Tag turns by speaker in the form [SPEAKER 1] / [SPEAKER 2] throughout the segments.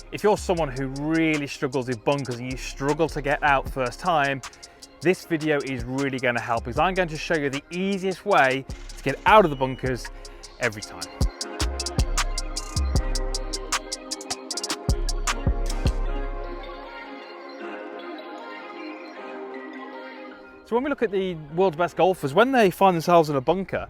[SPEAKER 1] If you're someone who really struggles with bunkers and you struggle to get out first time, this video is really going to help, because I'm going to show you the easiest way to get out of the bunkers every time. So when we look at the world's best golfers, when they find themselves in a bunker,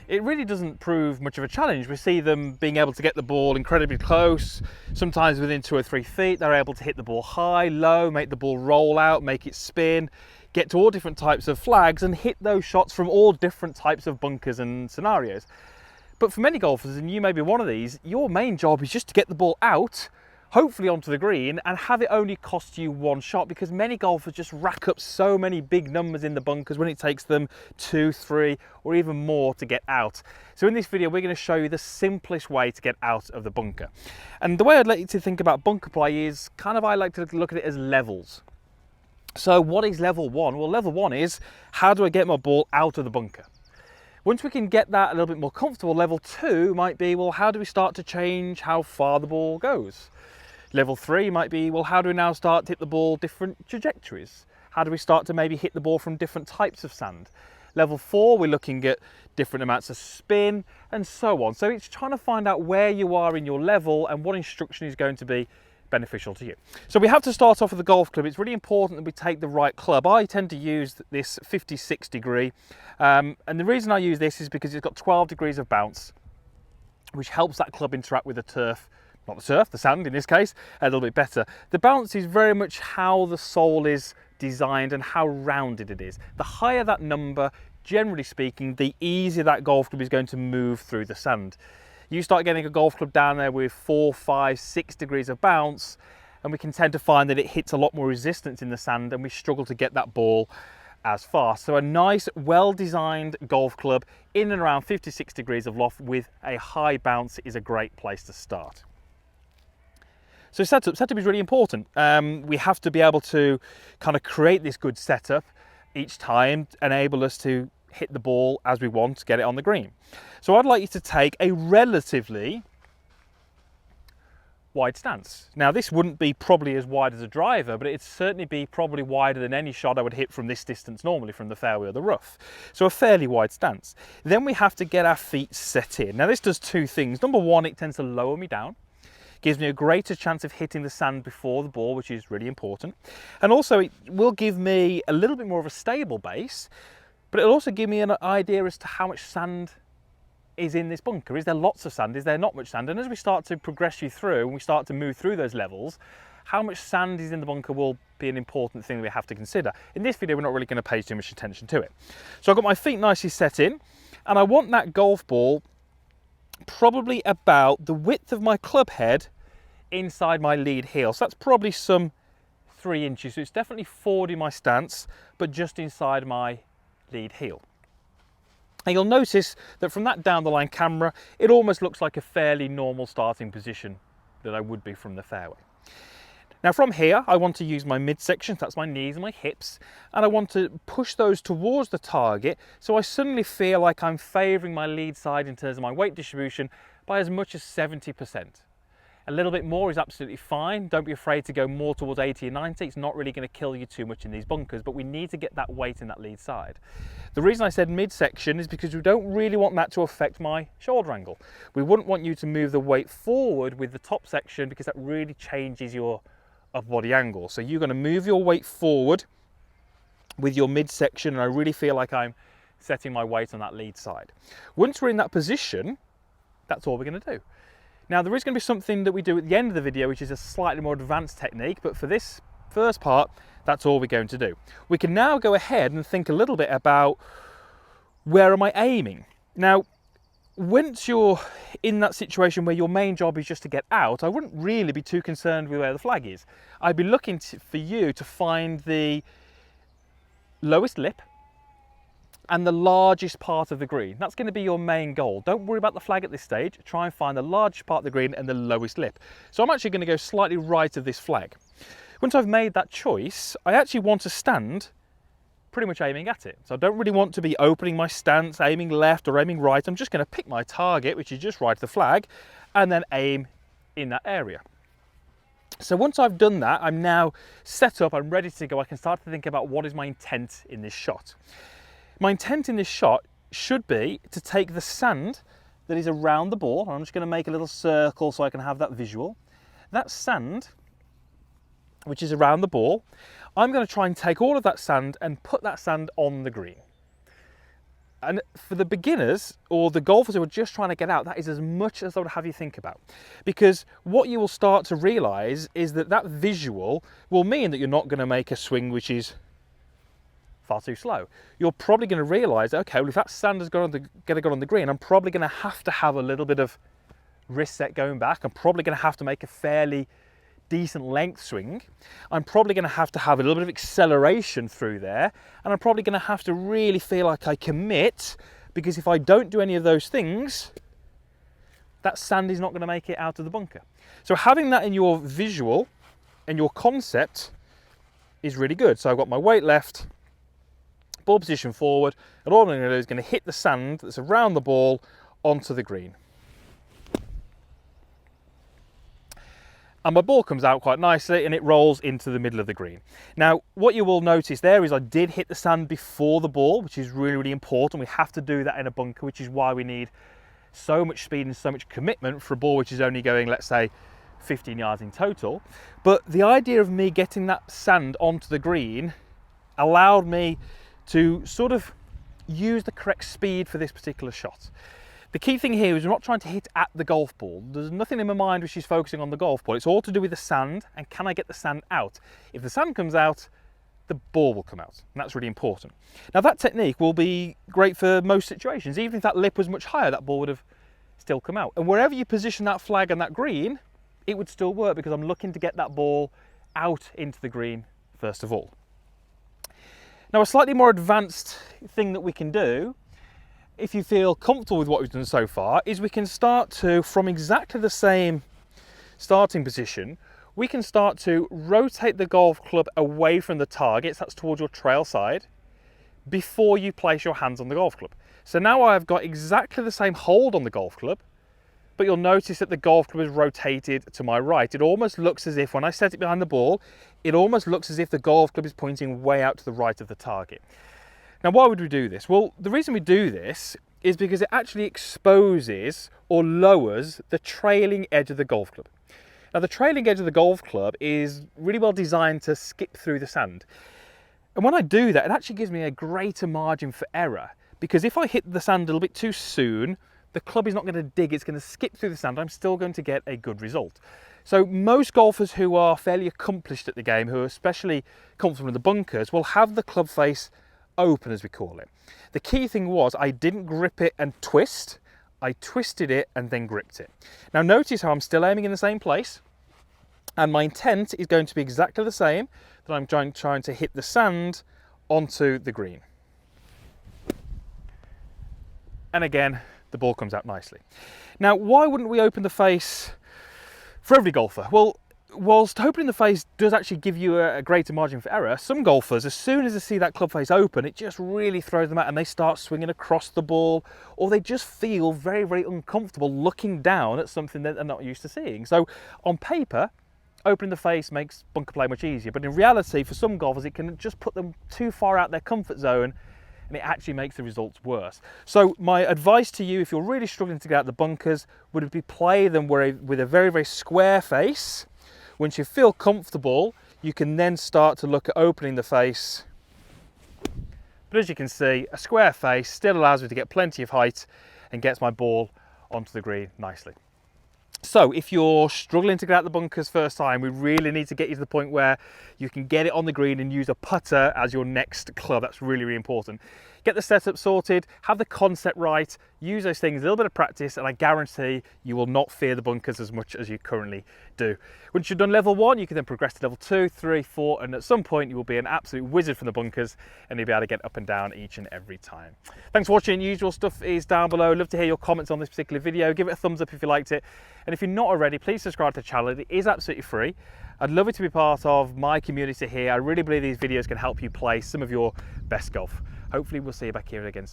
[SPEAKER 1] it really doesn't prove much of a challenge. We see them being able to get the ball incredibly close, sometimes within 2 or 3 feet. They're able to hit the ball high, low, make the ball roll out, make it spin, get to all different types of flags and hit those shots from all different types of bunkers and scenarios. But for many golfers, and you may be one of these, your main job is just to get the ball out, hopefully onto the green, and have it only cost you 1 shot, because many golfers just rack up so many big numbers in the bunkers when it takes them 2, 3 or even more to get out. So in this video we're going to show you the simplest way to get out of the bunker. And the way I'd like you to think about bunker play is I like to look at it as levels. So what is level 1? Well, level 1 is, how do I get my ball out of the bunker? Once we can get that a little bit more comfortable, level 2 might be, well, how do we start to change how far the ball goes? Level 3 might be, well, how do we now start to hit the ball different trajectories? How do we start to maybe hit the ball from different types of sand? Level 4, we're looking at different amounts of spin and so on. So it's trying to find out where you are in your level and what instruction is going to be beneficial to you. So we have to start off with the golf club. It's really important that we take the right club. I tend to use this 56 degree. And the reason I use this is because it's got 12 degrees of bounce, which helps that club interact with the turf. Not the surf, the sand in this case, a little bit better. The bounce is very much how the sole is designed and how rounded it is. The higher that number, generally speaking, the easier that golf club is going to move through the sand. You start getting a golf club down there with 4, 5, 6 degrees of bounce, and we can tend to find that it hits a lot more resistance in the sand and we struggle to get that ball as fast. So a nice, well-designed golf club in and around 56 degrees of loft with a high bounce is a great place to start. So setup is really important. We have to be able to create this good setup each time, enable us to hit the ball as we want to get it on the green. So I'd like you to take a relatively wide stance. Now this wouldn't be probably as wide as a driver, but it'd certainly be probably wider than any shot I would hit from this distance normally from the fairway or the rough. So a fairly wide stance. Then we have to get our feet set in. Now this does 2 things. Number 1, it tends to lower me down. Gives me a greater chance of hitting the sand before the ball, which is really important. And also it will give me a little bit more of a stable base, but it'll also give me an idea as to how much sand is in this bunker. Is there lots of sand? Is there not much sand? And as we start to progress you through and we start to move through those levels, how much sand is in the bunker will be an important thing that we have to consider. In this video, we're not really going to pay too much attention to it. So I've got my feet nicely set in, and I want that golf ball probably about the width of my club head inside my lead heel. So that's probably some 3 inches. So it's definitely forward in my stance, but just inside my lead heel. And you'll notice that from that down the line camera, it almost looks like a fairly normal starting position that I would be from the fairway. Now from here, I want to use my midsection, that's my knees and my hips, and I want to push those towards the target, so I suddenly feel like I'm favouring my lead side in terms of my weight distribution by as much as 70%. A little bit more is absolutely fine. Don't be afraid to go more towards 80 or 90. It's not really going to kill you too much in these bunkers, but we need to get that weight in that lead side. The reason I said midsection is because we don't really want that to affect my shoulder angle. We wouldn't want you to move the weight forward with the top section, because that really changes your upper body angle. So you're going to move your weight forward with your midsection, and I really feel like I'm setting my weight on that lead side. Once we're in that position, that's all we're going to do. Now there is going to be something that we do at the end of the video, which is a slightly more advanced technique, but for this first part, that's all we're going to do. We can now go ahead and think a little bit about, where am I aiming? Now, once you're in that situation where your main job is just to get out, I wouldn't really be too concerned with where the flag is. I'd be looking for you to find the lowest lip and the largest part of the green. That's going to be your main goal. Don't worry about the flag at this stage. Try and find the largest part of the green and the lowest lip. So I'm actually going to go slightly right of this flag. Once I've made that choice, I actually want to stand pretty much aiming at it. So I don't really want to be opening my stance, aiming left or aiming right. I'm just going to pick my target, which is just right of the flag, and then aim in that area. So once I've done that, I'm now set up, I'm ready to go. I can start to think about what is my intent in this shot. My intent in this shot should be to take the sand that is around the ball. I'm just going to make a little circle so I can have that visual. That sand, which is around the ball, I'm going to try and take all of that sand and put that sand on the green. And for the beginners or the golfers who are just trying to get out, that is as much as I would have you think about. Because what you will start to realise is that that visual will mean that you're not going to make a swing which is far too slow. You're probably going to realise, okay, well, if that sand has got on the green, I'm probably going to have a little bit of wrist set going back. I'm probably going to have to make a fairly decent length swing. I'm probably going to have a little bit of acceleration through there, and I'm probably going to have to really feel like I commit, because if I don't do any of those things, that sand is not going to make it out of the bunker. So having that in your visual and your concept is really good. So I've got my weight left, ball position forward, and all I'm going to do is going to hit the sand that's around the ball onto the green. And my ball comes out quite nicely and it rolls into the middle of the green. Now, what you will notice there is I did hit the sand before the ball, which is really, really important. We have to do that in a bunker, which is why we need so much speed and so much commitment for a ball which is only going, let's say, 15 yards in total. But the idea of me getting that sand onto the green allowed me to sort of use the correct speed for this particular shot. The key thing here is we're not trying to hit at the golf ball. There's nothing in my mind which is focusing on the golf ball. It's all to do with the sand and can I get the sand out? If the sand comes out, the ball will come out, and that's really important. Now that technique will be great for most situations. Even if that lip was much higher, that ball would have still come out. And wherever you position that flag and that green, it would still work because I'm looking to get that ball out into the green first of all. Now a slightly more advanced thing that we can do, if you feel comfortable with what we've done so far, is we can start to, from exactly the same starting position, we can start to rotate the golf club away from the target, so that's towards your trail side, before you place your hands on the golf club. So now I've got exactly the same hold on the golf club, but you'll notice that the golf club is rotated to my right. It almost looks as if, when I set it behind the ball, it almost looks as if the golf club is pointing way out to the right of the target. Now, why would we do this? Well, the reason we do this is because it actually exposes or lowers the trailing edge of the golf club. Now, the trailing edge of the golf club is really well designed to skip through the sand. And when I do that, it actually gives me a greater margin for error, because if I hit the sand a little bit too soon, the club is not going to dig, it's going to skip through the sand. I'm still going to get a good result. So most golfers who are fairly accomplished at the game, who are especially comfortable in the bunkers, will have the club face open, as we call it. The key thing was I didn't grip it and twist, I twisted it and then gripped it. Now notice how I'm still aiming in the same place, and my intent is going to be exactly the same, that I'm trying to hit the sand onto the green. And again, the ball comes out nicely. Now, why wouldn't we open the face for every golfer? Well, whilst opening the face does actually give you a greater margin for error, some golfers, as soon as they see that club face open, it just really throws them out and they start swinging across the ball, or they just feel very, very uncomfortable looking down at something that they're not used to seeing. So on paper, opening the face makes bunker play much easier, but in reality, for some golfers, it can just put them too far out their comfort zone and it actually makes the results worse. So my advice to you, if you're really struggling to get out the bunkers, would be play them with a very, very square face. Once you feel comfortable, you can then start to look at opening the face. But as you can see, a square face still allows me to get plenty of height and gets my ball onto the green nicely. So if you're struggling to get out the bunkers first time, we really need to get you to the point where you can get it on the green and use a putter as your next club. That's really, really important. Get the setup sorted, have the concept right, use those things, a little bit of practice, and I guarantee you will not fear the bunkers as much as you currently do. Once you've done level 1, you can then progress to level 2, 3, 4, and at some point you will be an absolute wizard from the bunkers and you'll be able to get up and down each and every time. Thanks for watching. Usual stuff is down below. Love to hear your comments on this particular video. Give it a thumbs up if you liked it. And if you're not already, please subscribe to the channel. It is absolutely free. I'd love you to be part of my community here. I really believe these videos can help you play some of your best golf. Hopefully we'll see you back here again soon.